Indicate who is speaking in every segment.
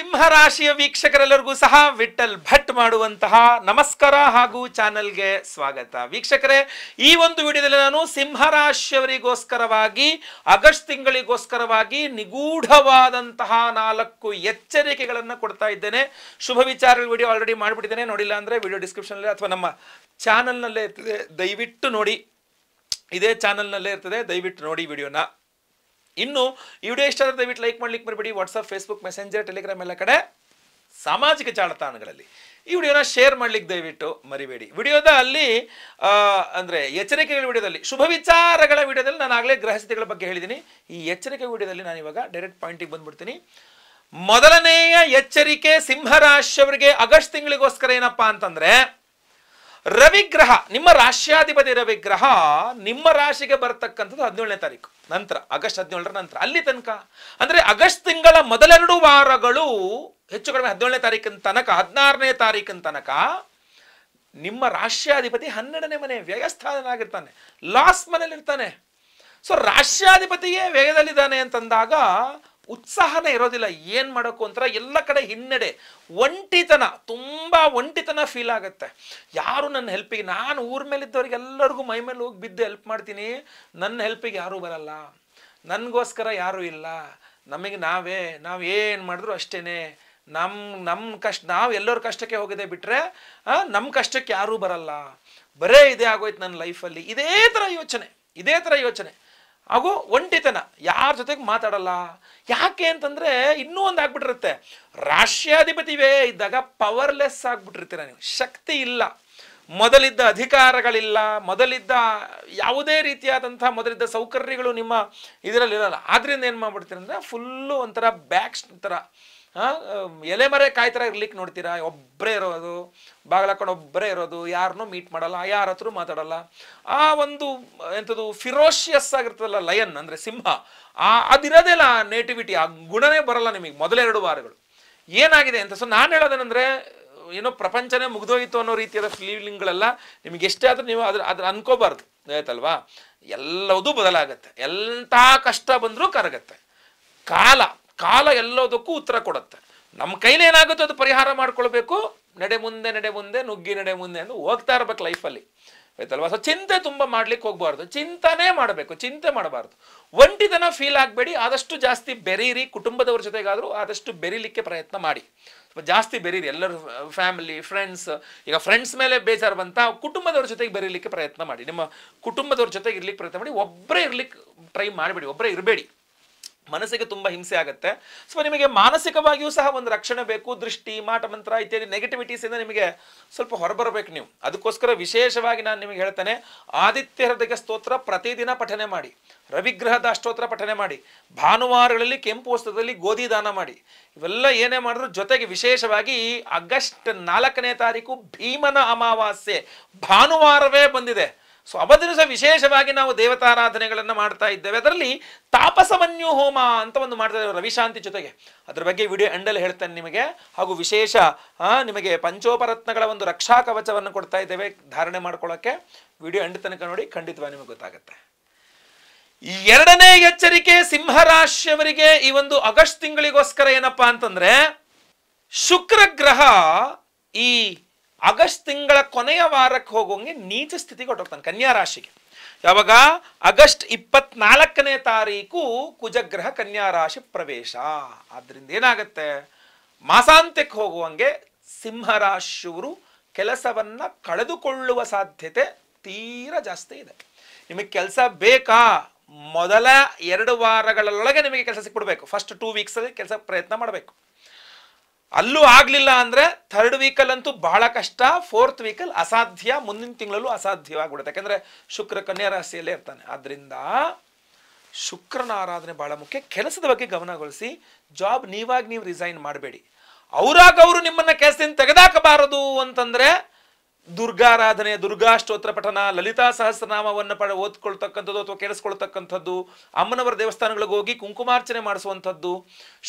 Speaker 1: ಸಿಂಹರಾಶಿಯ ವೀಕ್ಷಕರೆಲ್ಲರಿಗೂ ಸಹ ವಿಠಲ್ ಭಟ್ ಮಾಡುವಂತಹ ನಮಸ್ಕಾರ ಹಾಗೂ ಚಾನೆಲ್ಗೆ ಸ್ವಾಗತ. ವೀಕ್ಷಕರೇ, ಈ ಒಂದು ವಿಡಿಯೋದಲ್ಲಿ ನಾನು ಸಿಂಹರಾಶಿಯವರಿಗೋಸ್ಕರವಾಗಿ ಆಗಸ್ಟ್ ತಿಂಗಳಿಗೋಸ್ಕರವಾಗಿ ನಿಗೂಢವಾದಂತಹ 4 ಎಚ್ಚರಿಕೆಗಳನ್ನು ಕೊಡ್ತಾ ಇದ್ದೇನೆ. ಶುಭ ವಿಚಾರಗಳ ವಿಡಿಯೋ ಆಲ್ರೆಡಿ ಮಾಡಿಬಿಟ್ಟಿದ್ದೇನೆ. ನೋಡಿಲ್ಲ ಅಂದರೆ ವಿಡಿಯೋ ಡಿಸ್ಕ್ರಿಪ್ಷನಲ್ಲಿ ಅಥವಾ ನಮ್ಮ ಚಾನಲ್ನಲ್ಲೇ ಇರ್ತದೆ, ದಯವಿಟ್ಟು ನೋಡಿ. ಇದೇ ಚಾನಲ್ನಲ್ಲೇ ಇರ್ತದೆ, ದಯವಿಟ್ಟು ನೋಡಿ ವಿಡಿಯೋನ. ಇನ್ನು ಈ ವಿಡಿಯೋ ಇಷ್ಟ ಆದರೆ ದಯವಿಟ್ಟು ಲೈಕ್ ಮಾಡ್ಲಿಕ್ಕೆ ಮರಿಬೇಡಿ. ವಾಟ್ಸಪ್, ಫೇಸ್ಬುಕ್, ಮೆಸೆಂಜರ್, ಟೆಲಿಗ್ರಾಮ್ ಎಲ್ಲ ಕಡೆ ಸಾಮಾಜಿಕ ಜಾಲತಾಣಗಳಲ್ಲಿ ಈ ವಿಡಿಯೋನ ಶೇರ್ ಮಾಡ್ಲಿಕ್ಕೆ ದಯವಿಟ್ಟು ಮರಿಬೇಡಿ. ವಿಡಿಯೋದ ಅಲ್ಲಿ ಅಂದರೆ ಎಚ್ಚರಿಕೆಗಳ ವಿಡಿಯೋದಲ್ಲಿ, ಶುಭ ವಿಚಾರಗಳ ವಿಡಿಯೋದಲ್ಲಿ ನಾನು ಆಗಲೇ ಗ್ರಹಸ್ಥಿತಿಗಳ ಬಗ್ಗೆ ಹೇಳಿದ್ದೀನಿ. ಈ ಎಚ್ಚರಿಕೆ ವಿಡಿಯೋದಲ್ಲಿ ನಾನು ಇವಾಗ ಡೈರೆಕ್ಟ್ ಪಾಯಿಂಟಿಗೆ ಬಂದ್ಬಿಡ್ತೀನಿ. ಮೊದಲನೆಯ ಎಚ್ಚರಿಕೆ ಸಿಂಹರಾಶಿಯವರಿಗೆ ಆಗಸ್ಟ್ ತಿಂಗಳಿಗೋಸ್ಕರ ಏನಪ್ಪಾ ಅಂತಂದ್ರೆ, ರವಿಗ್ರಹ, ನಿಮ್ಮ ರಾಶ್ಯಾಧಿಪತಿ ರವಿಗ್ರಹ ನಿಮ್ಮ ರಾಶಿಗೆ ಬರತಕ್ಕಂಥದ್ದು 17ನೇ ತಾರೀಕು ನಂತರ, ಆಗಸ್ಟ್ 17ರ ನಂತರ. ಅಲ್ಲಿ ತನಕ ಅಂದ್ರೆ ಆಗಸ್ಟ್ ತಿಂಗಳ ಮೊದಲೆರಡು ವಾರಗಳು ಹೆಚ್ಚು ಕಡಿಮೆ 17ನೇ ತಾರೀಕಿನ ತನಕ, 16ನೇ ತಾರೀಕಿನ ತನಕ ನಿಮ್ಮ ರಾಶ್ಯಾಧಿಪತಿ 12ನೇ ಮನೆ ವ್ಯಯಸ್ಥಾನನಾಗಿರ್ತಾನೆ, ಲಾಸ್ ಮನೇಲಿರ್ತಾನೆ. ಸೊ ರಾಶ್ಯಾಧಿಪತಿಯೇ ವ್ಯಯದಲ್ಲಿದ್ದಾನೆ ಅಂತಂದಾಗ ಉತ್ಸಾಹನೇ ಇರೋದಿಲ್ಲ. ಏನು ಮಾಡೋಕ್ಕೂ ಒಂಥರ ಎಲ್ಲ ಕಡೆ ಹಿನ್ನಡೆ, ಒಂಟಿತನ, ತುಂಬ ಒಂಟಿತನ ಫೀಲ್ ಆಗುತ್ತೆ. ಯಾರು ನನ್ನ ಹೆಲ್ಪಿಗೆ, ನಾನು ಊರ ಮೇಲಿದ್ದವ್ರಿಗೆ ಎಲ್ಲರಿಗೂ ಮೈ ಮೇಲೆ ಹೋಗಿ ಬಿದ್ದು ಹೆಲ್ಪ್ ಮಾಡ್ತೀನಿ, ನನ್ನ ಹೆಲ್ಪಿಗೆ ಯಾರೂ ಬರಲ್ಲ, ನನಗೋಸ್ಕರ ಯಾರೂ ಇಲ್ಲ, ನಮಗೆ ನಾವು ಏನು ಮಾಡಿದ್ರು ಅಷ್ಟೇ, ನಮ್ಮ ಕಷ್ಟ, ನಾವು ಎಲ್ಲರ ಕಷ್ಟಕ್ಕೆ ಹೋಗಿದೆ ಬಿಟ್ಟರೆ ನಮ್ಮ ಕಷ್ಟಕ್ಕೆ ಯಾರೂ ಬರಲ್ಲ, ಬರೇ ಇದೇ ಆಗೋಯ್ತು ನನ್ನ ಲೈಫಲ್ಲಿ. ಇದೇ ಥರ ಯೋಚನೆ ಹಾಗೂ ಒಂಟಿತನ, ಯಾರ ಜೊತೆಗೆ ಮಾತಾಡಲ್ಲ. ಯಾಕೆ ಅಂತಂದರೆ ಇನ್ನೂ ಒಂದು ಆಗ್ಬಿಟ್ಟಿರುತ್ತೆ, ರಾಶ್ಯಾಧಿಪತಿವೇ ಇದ್ದಾಗ ಪವರ್ಲೆಸ್ ಆಗ್ಬಿಟ್ಟಿರ್ತೀರ ನೀವು, ಶಕ್ತಿ ಇಲ್ಲ, ಮೊದಲಿದ್ದ ಅಧಿಕಾರಗಳಿಲ್ಲ, ಮೊದಲಿದ್ದ ಯಾವುದೇ ರೀತಿಯಾದಂಥ ಮೊದಲಿದ್ದ ಸೌಕರ್ಯಗಳು ನಿಮ್ಮ ಇದರಲ್ಲಿರಲ್ಲ. ಆದ್ರಿಂದ ಏನು ಮಾಡ್ಬಿಡ್ತೀರ ಅಂದರೆ ಫುಲ್ಲು ಒಂಥರ ಬ್ಯಾಕ್ಸ್ ಥರ, ಎಲೆಮರೆ ಕಾಯಿ ಥರ ಇರ್ಲಿಕ್ಕೆ ನೋಡ್ತೀರಾ. ಒಬ್ಬರೇ ಇರೋದು, ಬಾಗಿಲಾಕೊಂಡು ಒಬ್ಬರೇ ಇರೋದು, ಯಾರನ್ನೂ ಮೀಟ್ ಮಾಡಲ್ಲ, ಯಾರ ಹತ್ರ ಮಾತಾಡಲ್ಲ. ಆ ಒಂದು ಎಂಥದ್ದು ಫಿರೋಷಿಯಸ್ ಆಗಿರ್ತದಲ್ಲ ಲಯನ್ ಅಂದರೆ ಸಿಂಹ, ಅದಿರೋದೇ ಇಲ್ಲ, ನೇಟಿವಿಟಿ, ಆ ಗುಣನೇ ಬರಲ್ಲ ನಿಮಗೆ ಮೊದಲೆರಡು ವಾರಗಳು. ಏನಾಗಿದೆ ಅಂತ, ಸೊ ನಾನು ಹೇಳೋದೇನೆಂದರೆ, ಏನೋ ಪ್ರಪಂಚನೇ ಮುಗಿದೋಗಿತ್ತು ಅನ್ನೋ ರೀತಿಯಾದ ಫೀಲಿಂಗ್ಗಳೆಲ್ಲ ನಿಮಗೆ ಎಷ್ಟೇ ಆದರೂ ನೀವು ಅದ್ರ ಅನ್ಕೋಬಾರ್ದು, ಆಯ್ತಲ್ವಾ. ಎಲ್ಲದೂ ಬದಲಾಗತ್ತೆ, ಎಂಥ ಕಷ್ಟ ಬಂದರೂ ಕರಗತ್ತೆ. ಕಾಲ ಎಲ್ಲದಕ್ಕೂ ಉತ್ತರ ಕೊಡುತ್ತೆ. ನಮ್ಮ ಕೈಲಿ ಏನಾಗುತ್ತೋ ಅದು ಪರಿಹಾರ ಮಾಡ್ಕೊಳ್ಬೇಕು. ನಡೆ ಮುಂದೆ ನುಗ್ಗಿ ನಡೆ ಮುಂದೆ ಎಂದು ಹೋಗ್ತಾ ಇರ್ಬೇಕು ಲೈಫಲ್ಲಿ, ಆಯ್ತಲ್ವಾ. ಸೊ ಚಿಂತೆ ತುಂಬ ಮಾಡ್ಲಿಕ್ಕೆ ಹೋಗ್ಬಾರ್ದು, ಚಿಂತನೆ ಮಾಡಬೇಕು, ಚಿಂತೆ ಮಾಡಬಾರ್ದು. ಒಂಟಿತನ ಫೀಲ್ ಆಗಬೇಡಿ, ಆದಷ್ಟು ಜಾಸ್ತಿ ಬೆರೀರಿ. ಕುಟುಂಬದವ್ರ ಜೊತೆಗಾದರೂ ಆದಷ್ಟು ಬೆರೀಲಿಕ್ಕೆ ಪ್ರಯತ್ನ ಮಾಡಿ, ಜಾಸ್ತಿ ಬೆರೀರಿ. ಎಲ್ಲರೂ ಫ್ಯಾಮಿಲಿ, ಫ್ರೆಂಡ್ಸ್, ಈಗ ಫ್ರೆಂಡ್ಸ್ ಮೇಲೆ ಬೇಜಾರು ಬಂತ, ಕುಟುಂಬದವ್ರ ಜೊತೆಗೆ ಬೆರೀಲಿಕ್ಕೆ ಪ್ರಯತ್ನ ಮಾಡಿ, ನಿಮ್ಮ ಕುಟುಂಬದವ್ರ ಜೊತೆಗೆ ಇರ್ಲಿಕ್ಕೆ ಪ್ರಯತ್ನ ಮಾಡಿ. ಒಬ್ಬರೇ ಇರ್ಲಿಕ್ಕೆ ಟ್ರೈ ಮಾಡಬೇಡಿ, ಒಬ್ಬರೇ ಇರಬೇಡಿ, ಮನಸ್ಸಿಗೆ ತುಂಬ ಹಿಂಸೆ ಆಗುತ್ತೆ. ಸೊ ನಿಮಗೆ ಮಾನಸಿಕವಾಗಿಯೂ ಸಹ ಒಂದು ರಕ್ಷಣೆ ಬೇಕು. ದೃಷ್ಟಿ, ಮಾಟ ಮಂತ್ರ ಇತ್ಯಾದಿ ನೆಗೆಟಿವಿಟೀಸಿಂದ ನಿಮಗೆ ಸ್ವಲ್ಪ ಹೊರಬರಬೇಕು ನೀವು. ಅದಕ್ಕೋಸ್ಕರ ವಿಶೇಷವಾಗಿ ನಾನು ನಿಮಗೆ ಹೇಳ್ತೇನೆ, ಆದಿತ್ಯ ಹೃದಯ ಸ್ತೋತ್ರ ಪ್ರತಿದಿನ ಪಠನೆ ಮಾಡಿ, ರವಿಗ್ರಹದ ಅಷ್ಟೋತ್ರ ಪಠನೆ ಮಾಡಿ, ಭಾನುವಾರಗಳಲ್ಲಿ ಕೆಂಪು ವಸ್ತ್ರದಲ್ಲಿ ಗೋಧಿ ದಾನ ಮಾಡಿ. ಇವೆಲ್ಲ ಏನೇ ಮಾಡಿದ್ರು, ಜೊತೆಗೆ ವಿಶೇಷವಾಗಿ ಆಗಸ್ಟ್ 4ನೇ ತಾರೀಕು ಭೀಮನ ಅಮಾವಾಸ್ಯೆ ಭಾನುವಾರವೇ ಬಂದಿದೆ. ಸೊ ಅವತ್ತಿನ ಸಹ ವಿಶೇಷವಾಗಿ ನಾವು ದೇವತಾರಾಧನೆಗಳನ್ನು ಮಾಡ್ತಾ ಇದ್ದೇವೆ. ಅದರಲ್ಲಿ ತಾಪಸಮನ್ಯು ಹೋಮ ಅಂತ ಒಂದು ಮಾಡ್ತಾ ಇದ್ದೇವೆ ರವಿಶಾಂತಿ ಜೊತೆಗೆ. ಅದ್ರ ಬಗ್ಗೆ ವಿಡಿಯೋ ಎಂಡಲ್ಲಿ ಹೇಳ್ತೇನೆ ನಿಮಗೆ. ಹಾಗೂ ವಿಶೇಷ ನಿಮಗೆ ಪಂಚೋಪರತ್ನಗಳ ಒಂದು ರಕ್ಷಾ ಕವಚವನ್ನು ಕೊಡ್ತಾ ಇದ್ದೇವೆ ಧಾರಣೆ ಮಾಡ್ಕೊಳ್ಳೋಕ್ಕೆ. ವಿಡಿಯೋ ಎಂಡ್ ತನಕ ನೋಡಿ, ಖಂಡಿತವಾಗಿ ನಿಮಗೆ ಗೊತ್ತಾಗುತ್ತೆ. ಎರಡನೇ ಎಚ್ಚರಿಕೆ ಸಿಂಹರಾಶಿಯವರಿಗೆ ಈ ಒಂದು ಆಗಸ್ಟ್ ತಿಂಗಳಿಗೋಸ್ಕರ ಏನಪ್ಪಾ ಅಂತಂದ್ರೆ, ಶುಕ್ರ ಗ್ರಹ ಈ ಆಗಸ್ಟ್ ತಿಂಗಳ ಕೊನೆಯ ವಾರಕ್ಕೆ ಹೋಗೋಂಗೆ ನೀಚ ಸ್ಥಿತಿಗೆ ಹೊರಟೋಗ್ತಾನೆ ಕನ್ಯಾ ರಾಶಿಗೆ. ಯಾವಾಗ? ಆಗಸ್ಟ್ 24ನೇ ತಾರೀಕು ಕುಜಗ್ರಹ ಕನ್ಯಾ ರಾಶಿ ಪ್ರವೇಶ. ಆದ್ರಿಂದ ಏನಾಗುತ್ತೆ, ಮಾಸಾಂತ್ಯಕ್ಕೆ ಹೋಗುವಂಗೆ ಸಿಂಹರಾಶಿಯವರು ಕೆಲಸವನ್ನ ಕಳೆದುಕೊಳ್ಳುವ ಸಾಧ್ಯತೆ ತೀರಾ ಜಾಸ್ತಿ ಇದೆ. ನಿಮಗೆ ಕೆಲಸ ಬೇಕಾ, ಮೊದಲ 2 ವಾರಗಳೊಳಗೆ ನಿಮಗೆ ಕೆಲಸ ಸಿಕ್ಬಿಡ್ಬೇಕು. ಫಸ್ಟ್ 2 ವೀಕ್ಸಲ್ಲಿ ಕೆಲಸ ಪ್ರಯತ್ನ ಮಾಡಬೇಕು. ಅಲ್ಲೂ ಆಗಲಿಲ್ಲ ಅಂದರೆ 3rd ವೀಕಲ್ಲಂತೂ ಬಹಳ ಕಷ್ಟ, 4th ವೀಕಲ್ಲಿ ಅಸಾಧ್ಯ, ಮುಂದಿನ ತಿಂಗಳಲ್ಲೂ ಅಸಾಧ್ಯವಾಗ್ಬಿಡುತ್ತೆ. ಯಾಕೆಂದರೆ ಶುಕ್ರ ಕನ್ಯಾ ರಾಶಿಯಲ್ಲೇ ಇರ್ತಾನೆ. ಆದ್ದರಿಂದ ಶುಕ್ರನ ಆರಾಧನೆ ಬಹಳ ಮುಖ್ಯ. ಕೆಲಸದ ಬಗ್ಗೆ ಗಮನಗೊಳಿಸಿ. ಜಾಬ್ ನೀವು ರಿಸೈನ್ ಮಾಡಬೇಡಿ. ಅವರು ನಿಮ್ಮನ್ನು ಕೆಲಸದಿಂದ ತೆಗೆದಾಕಬಾರದು ಅಂತಂದರೆ ದುರ್ಗಾರಾಧನೆ, ದುರ್ಗಾ ಸ್ತೋತ್ರ ಪಠನ, ಲಲಿತಾ ಸಹಸ್ರನಾಮವನ್ನು ಓದ್ಕೊಳ್ತಕ್ಕಂಥದ್ದು ಅಥವಾ ಕೇಳಿಸ್ಕೊಳ್ತಕ್ಕಂಥದ್ದು, ಅಮ್ಮನವರ ದೇವಸ್ಥಾನಗಳಿಗೆ ಹೋಗಿ ಕುಂಕುಮಾರ್ಚನೆ ಮಾಡಿಸುವಂಥದ್ದು,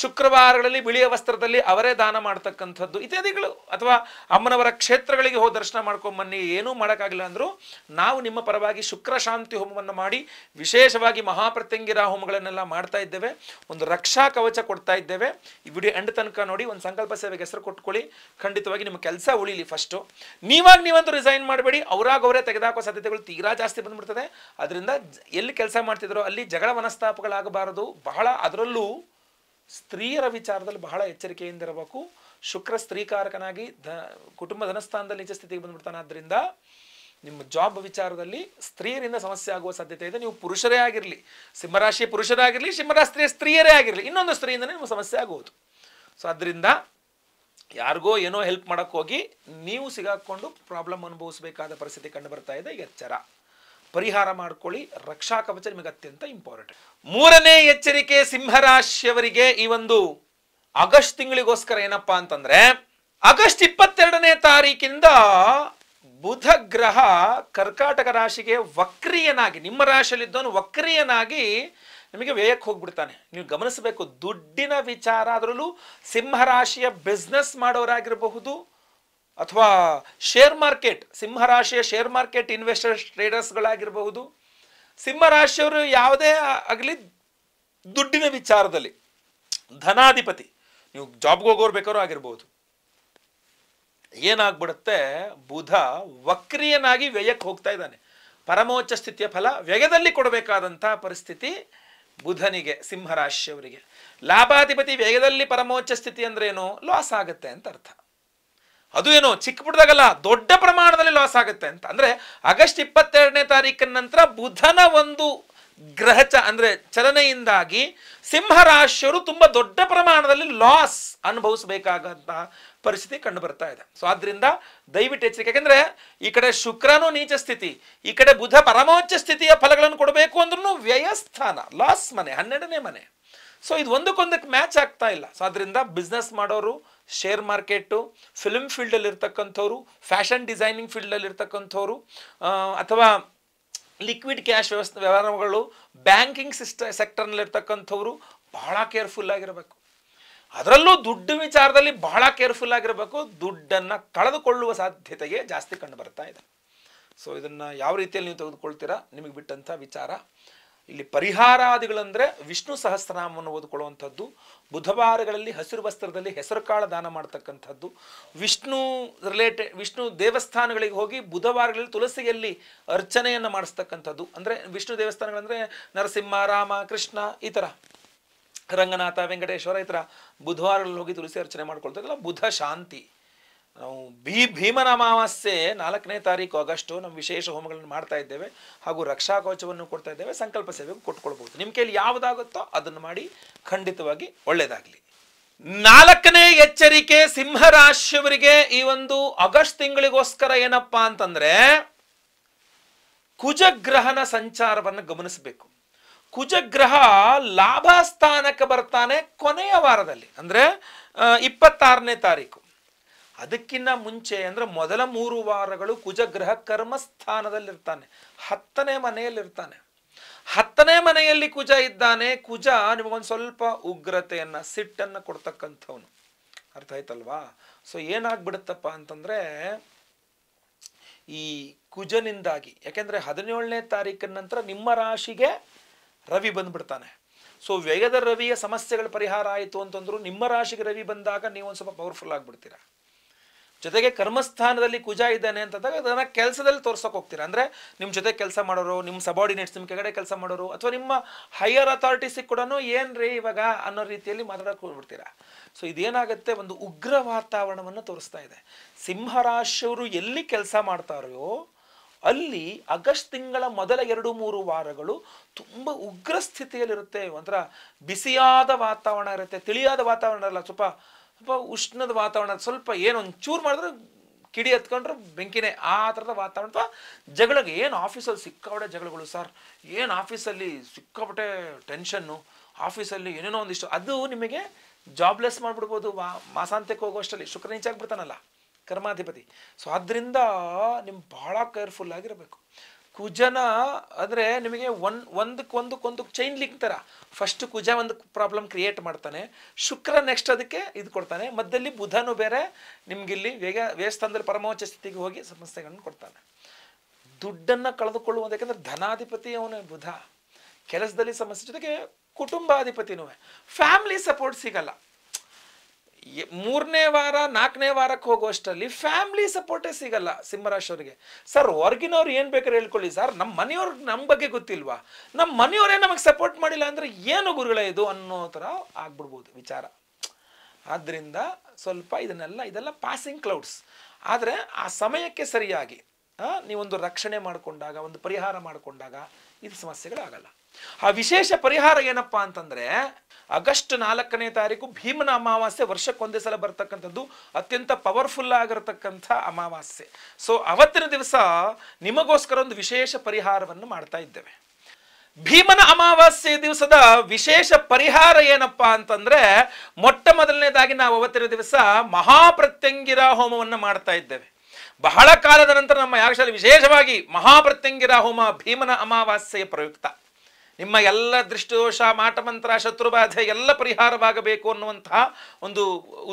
Speaker 1: ಶುಕ್ರವಾರಗಳಲ್ಲಿ ಬಿಳಿಯ ವಸ್ತ್ರದಲ್ಲಿ ಅವರೇ ದಾನ ಮಾಡ್ತಕ್ಕಂಥದ್ದು ಇತ್ಯಾದಿಗಳು, ಅಥವಾ ಅಮ್ಮನವರ ಕ್ಷೇತ್ರಗಳಿಗೆ ಹೋಗಿ ದರ್ಶನ ಮಾಡ್ಕೊಂಬನ್ನಿ. ಏನೂ ಮಾಡೋಕ್ಕಾಗಿಲ್ಲ ಅಂದರೂ ನಾವು ನಿಮ್ಮ ಪರವಾಗಿ ಶುಕ್ರ ಶಾಂತಿ ಹೋಮವನ್ನು ಮಾಡಿ ವಿಶೇಷವಾಗಿ ಮಹಾಪ್ರತ್ಯಂಗಿರ ಹೋಮಗಳನ್ನೆಲ್ಲ ಮಾಡ್ತಾ ಇದ್ದೇವೆ. ಒಂದು ರಕ್ಷಾ ಕವಚ ಕೊಡ್ತಾ ಇದ್ದೇವೆ. ಈ ವಿಡಿಯೋ ಎಂಡ್ ತನಕ ನೋಡಿ. ಒಂದು ಸಂಕಲ್ಪ ಸೇವೆಗೆ ಹೆಸರು ಕೊಟ್ಕೊಳ್ಳಿ. ಖಂಡಿತವಾಗಿ ನಿಮ್ಮ ಕೆಲಸ ಉಳಿಲಿ. ಫಸ್ಟು ನೀವಂತೂ ರಿಸೈನ್ ಮಾಡಬೇಡಿ. ಅವರೇ ತೆಗೆದಾಕೋ ಸಾಧ್ಯತೆಗಳು ತೀರಾ ಜಾಸ್ತಿ ಬಂದ್ಬಿಡ್ತದೆ. ಅದರಿಂದ ಎಲ್ಲಿ ಕೆಲಸ ಮಾಡ್ತಿದ್ರೋ ಅಲ್ಲಿ ಜಗಳ ಮನಸ್ತಾಪಗಳಾಗಬಾರದು. ಬಹಳ, ಅದರಲ್ಲೂ ಸ್ತ್ರೀಯರ ವಿಚಾರದಲ್ಲಿ ಬಹಳ ಎಚ್ಚರಿಕೆಯಿಂದಿರಬೇಕು. ಶುಕ್ರ ಸ್ತ್ರೀಕಾರಕನಾಗಿ ಕುಟುಂಬ ಧನಸ್ಥಾನದಲ್ಲಿ ನಿಜ ಸ್ಥಿತಿಗೆ ಬಂದ್ಬಿಡ್ತಾನೆ. ಆದ್ದರಿಂದ ನಿಮ್ಮ ಜಾಬ್ ವಿಚಾರದಲ್ಲಿ ಸ್ತ್ರೀಯರಿಂದ ಸಮಸ್ಯೆ ಆಗುವ ಸಾಧ್ಯತೆ ಇದೆ. ನೀವು ಪುರುಷರೇ ಆಗಿರಲಿ, ಸಿಂಹರಾಶಿಯ ಪುರುಷರೇ ಆಗಿರಲಿ, ಸಿಂಹರಾಶಿಯ ಸ್ತ್ರೀಯರೇ ಆಗಿರಲಿ, ಇನ್ನೊಂದು ಸ್ತ್ರೀಯಿಂದಲೇ ನಿಮಗೆ ಸಮಸ್ಯೆ ಆಗುವುದು. ಸೊ ಅದರಿಂದ ಯಾರಿಗೋ ಏನೋ ಹೆಲ್ಪ್ ಮಾಡೋಕ್ಕೆ ಹೋಗಿ ನೀವು ಸಿಗಾಕೊಂಡು ಪ್ರಾಬ್ಲಮ್ ಅನುಭವಿಸಬೇಕಾದ ಪರಿಸ್ಥಿತಿ ಕಂಡು ಬರ್ತಾ ಇದೆ. ಎಚ್ಚರ, ಪರಿಹಾರ ಮಾಡ್ಕೊಳ್ಳಿ. ರಕ್ಷಾ ಕವಚ ನಿಮಗೆ ಅತ್ಯಂತ ಇಂಪಾರ್ಟೆಂಟ್. ಮೂರನೇ ಎಚ್ಚರಿಕೆ ಸಿಂಹರಾಶಿಯವರಿಗೆ ಈ ಒಂದು ಆಗಸ್ಟ್ ತಿಂಗಳಿಗೋಸ್ಕರ ಏನಪ್ಪಾ ಅಂತಂದ್ರೆ, ಆಗಸ್ಟ್ 22ನೇ ತಾರೀಕಿಂದ ಬುಧ ಗ್ರಹ ಕರ್ಕಾಟಕ ರಾಶಿಗೆ ವಕ್ರಿಯನಾಗಿ, ನಿಮ್ಮ ರಾಶಿಯಲ್ಲಿದ್ದವನು ವಕ್ರಿಯನಾಗಿ ನಿಮಗೆ ವ್ಯಯಕ್ಕೆ ಹೋಗ್ಬಿಡ್ತಾನೆ. ನೀವು ಗಮನಿಸಬೇಕು, ದುಡ್ಡಿನ ವಿಚಾರ, ಅದರಲ್ಲೂ ಸಿಂಹರಾಶಿಯ ಬಿಸ್ನೆಸ್ ಮಾಡೋರಾಗಿರಬಹುದು ಅಥವಾ ಶೇರ್ ಮಾರ್ಕೆಟ್, ಸಿಂಹರಾಶಿಯ ಶೇರ್ ಮಾರ್ಕೆಟ್ ಇನ್ವೆಸ್ಟರ್ಸ್ ಟ್ರೇಡರ್ಸ್ಗಳಾಗಿರಬಹುದು, ಸಿಂಹರಾಶಿಯವರು ಯಾವುದೇ ಆಗಲಿ ದುಡ್ಡಿನ ವಿಚಾರದಲ್ಲಿ ಧನಾಧಿಪತಿ, ನೀವು ಜಾಬ್ಗೆ ಹೋಗೋರು ಬೇಕಾದ್ರೂ ಆಗಿರ್ಬೋದು, ಏನಾಗ್ಬಿಡುತ್ತೆ, ಬುಧ ವಕ್ರಿಯನಾಗಿ ವ್ಯಯಕ್ಕೆ ಹೋಗ್ತಾ ಇದ್ದಾನೆ. ಪರಮೋಚ್ಚ ಸ್ಥಿತಿಯ ಫಲ ವ್ಯಯದಲ್ಲಿ ಕೊಡಬೇಕಾದಂಥ ಪರಿಸ್ಥಿತಿ ಬುಧನಿಗೆ, ಸಿಂಹರಾಶಿಯವರಿಗೆ. ಲಾಭಾಧಿಪತಿ ವ್ಯಯದಲ್ಲಿ ಪರಮೋಚ್ಚ ಸ್ಥಿತಿ ಅಂದ್ರೆ ಏನು, ಲಾಸ್ ಆಗುತ್ತೆ ಅಂತ ಅರ್ಥ. ಅದು ಏನೋ ಚಿಕ್ಕ ಪುಟ್ಟದಾಗಲ್ಲ, ದೊಡ್ಡ ಪ್ರಮಾಣದಲ್ಲಿ ಲಾಸ್ ಆಗುತ್ತೆ ಅಂತ. ಅಂದ್ರೆ ಆಗಸ್ಟ್ 22ನೇ ತಾರೀಕಿನ ನಂತರ ಬುಧನ ಒಂದು ಗ್ರಹಚ ಅಂದ್ರೆ ಚಲನೆಯಿಂದಾಗಿ ಸಿಂಹರಾಶಿಯವರು ತುಂಬಾ ದೊಡ್ಡ ಪ್ರಮಾಣದಲ್ಲಿ ಲಾಸ್ ಅನುಭವಿಸಬೇಕಾದಂತಹ ಪರಿಸ್ಥಿತಿ ಕಂಡು ಬರ್ತಾ ಇದೆ. ಸೊ ಆದ್ರಿಂದ ದಯವಿಟ್ಟು ಎಚ್ಚರಿಕೆ. ಯಾಕೆಂದ್ರೆ ಈ ಕಡೆ ಶುಕ್ರನು ನೀಚ ಸ್ಥಿತಿ, ಈ ಕಡೆ ಬುಧ ಪರಮೋಚ್ಚ ಸ್ಥಿತಿಯ ಫಲಗಳನ್ನು ಕೊಡಬೇಕು ಅಂದ್ರೂ ವ್ಯಯಸ್ಥಾನ, ಲಾಸ್ ಮನೆ, 12ನೇ ಮನೆ. ಸೊ ಇದು ಒಂದಕ್ಕೊಂದಕ್ಕೆ ಮ್ಯಾಚ್ ಆಗ್ತಾ ಇಲ್ಲ. ಸೊ ಅದರಿಂದ ಬಿಸ್ನೆಸ್ ಮಾಡೋರು, ಶೇರ್ ಮಾರ್ಕೆಟು, ಫಿಲ್ಮ್ ಫೀಲ್ಡಲ್ಲಿ ಇರ್ತಕ್ಕಂಥವ್ರು, ಫ್ಯಾಷನ್ ಡಿಸೈನಿಂಗ್ ಫೀಲ್ಡಲ್ಲಿ ಇರ್ತಕ್ಕಂಥವ್ರು, ಅಥವಾ ಲಿಕ್ವಿಡ್ ಕ್ಯಾಶ್ ವ್ಯವಹಾರಗಳು, ಬ್ಯಾಂಕಿಂಗ್ ಸೆಕ್ಟರ್ನಲ್ಲಿರ್ತಕ್ಕಂಥವ್ರು ಬಹಳ ಕೇರ್ಫುಲ್ ಆಗಿರಬೇಕು. ಅದರಲ್ಲೂ ದುಡ್ಡು ವಿಚಾರದಲ್ಲಿ ಬಹಳ ಕೇರ್ಫುಲ್ ಆಗಿರಬೇಕು. ದುಡ್ಡನ್ನು ಕಳೆದುಕೊಳ್ಳುವ ಸಾಧ್ಯತೆಗೆ ಜಾಸ್ತಿ ಕಂಡು ಬರ್ತಾ ಇದೆ. ಸೊ ಇದನ್ನು ಯಾವ ರೀತಿಯಲ್ಲಿ ನೀವು ತೆಗೆದುಕೊಳ್ತೀರಾ ನಿಮಗೆ ಬಿಟ್ಟಂಥ ವಿಚಾರ. ಇಲ್ಲಿ ಪರಿಹಾರಾದಿಗಳಂದರೆ ವಿಷ್ಣು ಸಹಸ್ರನಾಮವನ್ನು ಓದಿಕೊಳ್ಳುವಂಥದ್ದು, ಬುಧವಾರಗಳಲ್ಲಿ ಹಸಿರು ವಸ್ತ್ರದಲ್ಲಿ ಹೆಸರು ಕಾಳು ದಾನ ಮಾಡ್ತಕ್ಕಂಥದ್ದು, ವಿಷ್ಣು ದೇವಸ್ಥಾನಗಳಿಗೆ ಹೋಗಿ ಬುಧವಾರಗಳಲ್ಲಿ ತುಳಸಿಯಲ್ಲಿ ಅರ್ಚನೆಯನ್ನು ಮಾಡಿಸ್ತಕ್ಕಂಥದ್ದು. ಅಂದರೆ ವಿಷ್ಣು ದೇವಸ್ಥಾನಗಳಂದರೆ ನರಸಿಂಹ, ರಾಮ, ಕೃಷ್ಣ, ಈ ಥರ ರಂಗನಾಥ, ವೆಂಕಟೇಶ್ವರ, ಈ ಥರ ಬುಧವಾರಗಳಲ್ಲಿ ಹೋಗಿ ತುಳಸಿ ಅರ್ಚನೆ ಮಾಡ್ಕೊಳ್ತಾರಲ್ಲ, ಬುಧ ಶಾಂತಿ. ನಾವು ಭೀಮನ ಅಮಾವಾಸ್ಯೆ 4ನೇ ತಾರೀಕು ಆಗಸ್ಟು ನಮ್ಮ ವಿಶೇಷ ಹೋಮಗಳನ್ನು ಮಾಡ್ತಾ ಇದ್ದೇವೆ, ಹಾಗೂ ರಕ್ಷಾ ಕವಚವನ್ನು ಕೊಡ್ತಾ ಇದ್ದೇವೆ. ಸಂಕಲ್ಪ ಸೇವೆಗೂ ಕೊಟ್ಕೊಳ್ಬಹುದು. ನಿಮ್ಮ ಕೈಯಲ್ಲಿ ಯಾವುದಾಗುತ್ತೋ ಅದನ್ನು ಮಾಡಿ, ಖಂಡಿತವಾಗಿ ಒಳ್ಳೆಯದಾಗಲಿ. 4ನೇ ಎಚ್ಚರಿಕೆ ಸಿಂಹರಾಶಿಯವರಿಗೆ ಈ ಒಂದು ಆಗಸ್ಟ್ ತಿಂಗಳಿಗೋಸ್ಕರ ಏನಪ್ಪಾ ಅಂತಂದ್ರೆ, ಕುಜಗ್ರಹನ ಸಂಚಾರವನ್ನು ಗಮನಿಸಬೇಕು. ಕುಜಗ್ರಹ ಲಾಭ ಸ್ಥಾನಕ್ಕೆ ಬರ್ತಾನೆ ಕೊನೆಯ ವಾರದಲ್ಲಿ, ಅಂದ್ರೆ 26ನೇ ತಾರೀಕು. ಅದಕ್ಕಿಂತ ಮುಂಚೆ ಅಂದ್ರೆ ಮೊದಲ 3 ವಾರಗಳು ಕುಜಗ್ರಹ ಕರ್ಮಸ್ಥಾನದಲ್ಲಿರ್ತಾನೆ, 10ನೇ ಮನೆಯಲ್ಲಿರ್ತಾನೆ. 10ನೇ ಮನೆಯಲ್ಲಿ ಕುಜ ಇದ್ದಾನೆ. ಕುಜ ನಿಮಗೊಂದು ಸ್ವಲ್ಪ ಉಗ್ರತೆಯನ್ನ, ಸಿಟ್ಟನ್ನು ಕೊಡ್ತಕ್ಕಂಥವನು. ಅರ್ಥ ಆಯ್ತಲ್ವಾ? ಸೊ ಏನಾಗ್ಬಿಡುತ್ತಪ್ಪ ಅಂತಂದ್ರೆ, ಈ ಕುಜನಿಂದಾಗಿ, ಯಾಕೆಂದ್ರೆ 17ನೇ ತಾರೀಕಿನ ನಂತರ ನಿಮ್ಮ ರಾಶಿಗೆ ರವಿ ಬಂದ್ಬಿಡ್ತಾನೆ. ಸೊ ವ್ಯಯದ ರವಿಯ ಸಮಸ್ಯೆಗಳ ಪರಿಹಾರ ಆಯಿತು ಅಂತಂದ್ರು, ನಿಮ್ಮ ರಾಶಿಗೆ ರವಿ ಬಂದಾಗ ನೀವು ಒಂದು ಸ್ವಲ್ಪ ಪವರ್ಫುಲ್ ಆಗಿಬಿಡ್ತೀರಾ. ಜೊತೆಗೆ ಕರ್ಮಸ್ಥಾನದಲ್ಲಿ ಕುಜ ಇದ್ದಾನೆ ಅಂತಂದಾಗ ಅದನ್ನ ಕೆಲಸದಲ್ಲಿ ತೋರ್ಸೋಕೆ ಹೋಗ್ತೀರಾ. ಅಂದ್ರೆ ನಿಮ್ಮ ಜೊತೆ ಕೆಲಸ ಮಾಡೋರು, ನಿಮ್ಮ ಸಬಾರ್ಡಿನೇಟ್ಸ್, ನಿಮ್ಮ ಕೆಳಗಡೆ ಕೆಲಸ ಮಾಡೋರು, ಅಥವಾ ನಿಮ್ಮ ಹೈಯರ್ ಅಥಾರಿಟೀಸಿಗೆ ಕೂಡ ಏನ್ರಿ ಇವಾಗ ಅನ್ನೋ ರೀತಿಯಲ್ಲಿ ಮಾತಾಡೋಕೆ ಹೋಗ್ಬಿಡ್ತೀರಾ. ಸೊ ಇದೇನಾಗುತ್ತೆ, ಒಂದು ಉಗ್ರ ವಾತಾವರಣವನ್ನು ತೋರಿಸ್ತಾ ಇದೆ. ಸಿಂಹರಾಶಿಯವರು ಎಲ್ಲಿ ಕೆಲಸ ಮಾಡ್ತಾರೋ ಅಲ್ಲಿ ಆಗಸ್ಟ್ ತಿಂಗಳ ಮೊದಲ 2-3 ವಾರಗಳು ತುಂಬ ಉಗ್ರ ಸ್ಥಿತಿಯಲ್ಲಿರುತ್ತೆ. ಒಂಥರ ಬಿಸಿಯಾದ ವಾತಾವರಣ ಇರುತ್ತೆ, ತಿಳಿಯಾದ ವಾತಾವರಣ ಅಲ್ಲ, ಸ್ವಲ್ಪ ಉಷ್ಣದ ವಾತಾವರಣ. ಸ್ವಲ್ಪ ಏನೊಂಚೂರು ಮಾಡಿದ್ರೆ ಕಿಡಿ ಹತ್ಕೊಂಡ್ರೆ ಬೆಂಕಿನೇ, ಆ ಥರದ ವಾತಾವರಣ. ಅಥವಾ ಜಗಳಿಗೆ, ಏನು ಆಫೀಸಲ್ಲಿ ಸಿಕ್ಕಾಪಟ್ಟೆ ಜಗಳಗಳು ಸರ್, ಏನು ಆಫೀಸಲ್ಲಿ ಸಿಕ್ಕಾಪಟ್ಟೆ ಟೆನ್ಷನ್ನು, ಆಫೀಸಲ್ಲಿ ಏನೇನೋ ಒಂದಿಷ್ಟು, ಅದು ನಿಮಗೆ ಜಾಬ್ಲೆಸ್ ಮಾಡಿಬಿಡ್ಬೋದು. ಮಾಸಾಂತ್ಯಕ್ಕೆ ಹೋಗುವಷ್ಟರಲ್ಲಿ ಶುಕ್ರ ನೀಚಾಗ್ಬಿಡ್ತಾನಲ್ಲ, ಕರ್ಮಾಧಿಪತಿ. ಸೊ ಆದ್ದರಿಂದ ನಿಮ್ ಬಹಳ ಕೇರ್ಫುಲ್ ಆಗಿರಬೇಕು. ಕುಜನ ಅಂದರೆ ನಿಮಗೆ ಒಂದಕ್ಕೊಂದು ಚೈನ್ ಲಿಂಕ್ ಥರ. ಫಸ್ಟ್ ಕುಜ ಒಂದು ಪ್ರಾಬ್ಲಮ್ ಕ್ರಿಯೇಟ್ ಮಾಡ್ತಾನೆ, ಶುಕ್ರ ನೆಕ್ಸ್ಟ್ ಅದಕ್ಕೆ ಇದು ಕೊಡ್ತಾನೆ, ಮಧ್ಯದಲ್ಲಿ ಬುಧನು ಬೇರೆ ನಿಮ್ಗಿಲ್ಲಿ ವ್ಯಯಸ್ಥಾನದಲ್ಲಿ ಪರಮೋಚ್ಚ ಸ್ಥಿತಿಗೆ ಹೋಗಿ ಸಮಸ್ಯೆಗಳನ್ನು ಕೊಡ್ತಾನೆ. ದುಡ್ಡನ್ನು ಕಳೆದುಕೊಳ್ಳುವುದು, ಯಾಕಂದ್ರೆ ಧನಾಧಿಪತಿ ಅವನೇ ಬುಧ. ಕೆಲಸದಲ್ಲಿ ಸಮಸ್ಯೆ, ಜೊತೆಗೆ ಕುಟುಂಬಾಧಿಪತಿನೂ, ಫ್ಯಾಮಿಲಿ ಸಪೋರ್ಟ್ ಸಿಗಲ್ಲ. 3ನೇ ವಾರ 4ನೇ ವಾರಕ್ಕೆ ಹೋಗುವಷ್ಟರಲ್ಲಿ ಫ್ಯಾಮಿಲಿ ಸಪೋರ್ಟೇ ಸಿಗಲ್ಲ ಸಿಂಹರಾಶಿಯವರಿಗೆ. ಸರ್ ಹೊರಗಿನವ್ರು ಏನು ಬೇಕಾದ್ರೆ ಹೇಳ್ಕೊಳ್ಳಿ ಸರ್, ನಮ್ಮ ಮನೆಯವ್ರಿಗೆ ನಮ್ಮ ಬಗ್ಗೆ ಗೊತ್ತಿಲ್ವಾ, ನಮ್ಮ ಮನೆಯವರೇ ನಮಗೆ ಸಪೋರ್ಟ್ ಮಾಡಿಲ್ಲ ಅಂದರೆ ಏನು ಗುರುಗಳೇ ಇದು ಅನ್ನೋ ಥರ ಆಗ್ಬಿಡ್ಬೋದು ವಿಚಾರ. ಆದ್ದರಿಂದ ಸ್ವಲ್ಪ ಇದೆಲ್ಲ ಪಾಸಿಂಗ್ ಕ್ಲೌಡ್ಸ್. ಆದರೆ ಆ ಸಮಯಕ್ಕೆ ಸರಿಯಾಗಿ ನೀವೊಂದು ರಕ್ಷಣೆ ಮಾಡಿಕೊಂಡಾಗ, ಒಂದು ಪರಿಹಾರ ಮಾಡಿಕೊಂಡಾಗ ಇದು ಸಮಸ್ಯೆಗಳಾಗಲ್ಲ. ಆ ವಿಶೇಷ ಪರಿಹಾರ ಏನಪ್ಪಾ ಅಂತಂದ್ರೆ, ಆಗಸ್ಟ್ 4ನೇ ತಾರೀಕು ಭೀಮನ ಅಮಾವಾಸ್ಯೆ, ವರ್ಷಕ್ಕೊಂದೇ ಸಲ ಬರ್ತಕ್ಕಂಥದ್ದು, ಅತ್ಯಂತ ಪವರ್ಫುಲ್ ಆಗಿರತಕ್ಕಂಥ ಅಮಾವಾಸ್ಯೆ. ಸೊ ಅವತ್ತಿನ ದಿವಸ ನಿಮಗೋಸ್ಕರ ಒಂದು ವಿಶೇಷ ಪರಿಹಾರವನ್ನು ಮಾಡ್ತಾ ಇದ್ದೇವೆ. ಭೀಮನ ಅಮಾವಾಸ್ಯೆ ದಿವಸದ ವಿಶೇಷ ಪರಿಹಾರ ಏನಪ್ಪಾ ಅಂತಂದ್ರೆ, ಮೊಟ್ಟ ಮೊದಲನೇದಾಗಿ ನಾವು ಅವತ್ತಿನ ದಿವಸ ಮಹಾಪ್ರತ್ಯಂಗಿರ ಹೋಮವನ್ನು ಮಾಡ್ತಾ ಇದ್ದೇವೆ. ಬಹಳ ಕಾಲದ ನಂತರ ನಮ್ಮ ಯಾಗಶಾಲೆ ವಿಶೇಷವಾಗಿ ಮಹಾಪ್ರತ್ಯಂಗಿರ ಹೋಮ ಭೀಮನ ಅಮಾವಾಸ್ಯೆಯ ಪ್ರಯುಕ್ತ. ನಿಮ್ಮ ಎಲ್ಲ ದೃಷ್ಟಿದೋಷ, ಮಾಟಮಂತ್ರ, ಶತ್ರುಬಾಧೆ ಎಲ್ಲ ಪರಿಹಾರವಾಗಬೇಕು ಅನ್ನುವಂತಹ ಒಂದು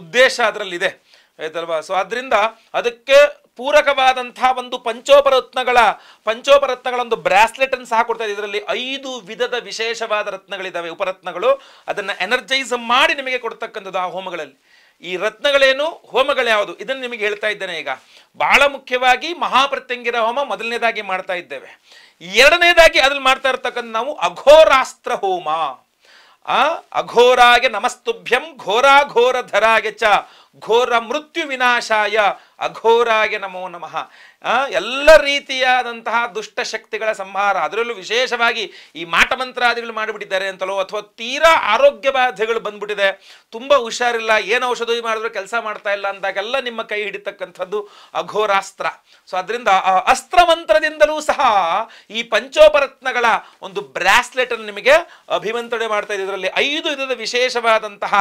Speaker 1: ಉದ್ದೇಶ ಅದರಲ್ಲಿದೆ, ಆಯ್ತಲ್ವಾ. ಸೊ ಆದ್ದರಿಂದ ಅದಕ್ಕೆ ಪೂರಕವಾದಂತಹ ಒಂದು ಪಂಚೋಪರತ್ನಗಳ ಒಂದು ಬ್ರಾಸ್ಲೆಟ್ ಅನ್ನು ಸಹ ಕೊಡ್ತಾ ಇದೆ. ಇದರಲ್ಲಿ 5 ವಿಧದ ವಿಶೇಷವಾದ ರತ್ನಗಳಿದ್ದಾವೆ, ಉಪರತ್ನಗಳು. ಅದನ್ನು ಎನರ್ಜೈಸ್ ಮಾಡಿ ನಿಮಗೆ ಕೊಡ್ತಕ್ಕಂಥದ್ದು ಆ ಹೋಮಗಳಲ್ಲಿ. ಈ ರತ್ನಗಳೇನು, ಹೋಮಗಳು ಯಾವುದು, ಇದನ್ನು ನಿಮಗೆ ಹೇಳ್ತಾ ಇದ್ದೇನೆ ಈಗ. ಬಹಳ ಮುಖ್ಯವಾಗಿ ಮಹಾಪ್ರತ್ಯಂಗಿರ ಹೋಮ ಮೊದಲನೇದಾಗಿ ಮಾಡ್ತಾ ಇದ್ದೇವೆ. ಎರಡನೇದಾಗಿ ಅದ್ರಲ್ಲಿ ಮಾಡ್ತಾ ಇರ್ತಕ್ಕಂಥ ನಾವು ಅಘೋರಾಸ್ತ್ರ ಹೋಮ. ಅಘೋರಾಗೆ ನಮಸ್ತುಭ್ಯಂ ಘೋರಾಘೋರಧರಾಗೆ ಚ ಘೋರ ಮೃತ್ಯು ವಿನಾಶಾಯ ಅಘೋರಾಗೆ ನಮೋ ನಮಃ. ಎಲ್ಲ ರೀತಿಯಾದಂತಹ ದುಷ್ಟಶಕ್ತಿಗಳ ಸಂಹಾರ, ಅದರಲ್ಲೂ ವಿಶೇಷವಾಗಿ ಈ ಮಾಟಮಂತ್ರಾದಿಗಳು ಮಾಡಿಬಿಟ್ಟಿದ್ದಾರೆ ಅಂತಲೋ, ಅಥವಾ ತೀರಾ ಆರೋಗ್ಯ ಬಾಧೆಗಳು ಬಂದ್ಬಿಟ್ಟಿದೆ, ತುಂಬ ಹುಷಾರಿಲ್ಲ, ಏನು ಔಷಧಿ ಮಾಡಿದ್ರು ಕೆಲಸ ಮಾಡ್ತಾ ಇಲ್ಲ ಅಂದಾಗೆಲ್ಲ ನಿಮ್ಮ ಕೈ ಹಿಡಿತಕ್ಕಂಥದ್ದು ಅಘೋರಾಸ್ತ್ರ. ಸೊ ಅದರಿಂದ ಆ ಅಸ್ತ್ರ ಮಂತ್ರದಿಂದಲೂ ಸಹ ಈ ಪಂಚೋಪರತ್ನಗಳ ಒಂದು ಬ್ರಾಸ್ಲೆಟ್ ಅನ್ನು ನಿಮಗೆ ಅಭಿಮಂತ್ರಣೆ ಮಾಡ್ತಾ ಇದೆ. ಇದರಲ್ಲಿ 5 ವಿಧದ ವಿಶೇಷವಾದಂತಹ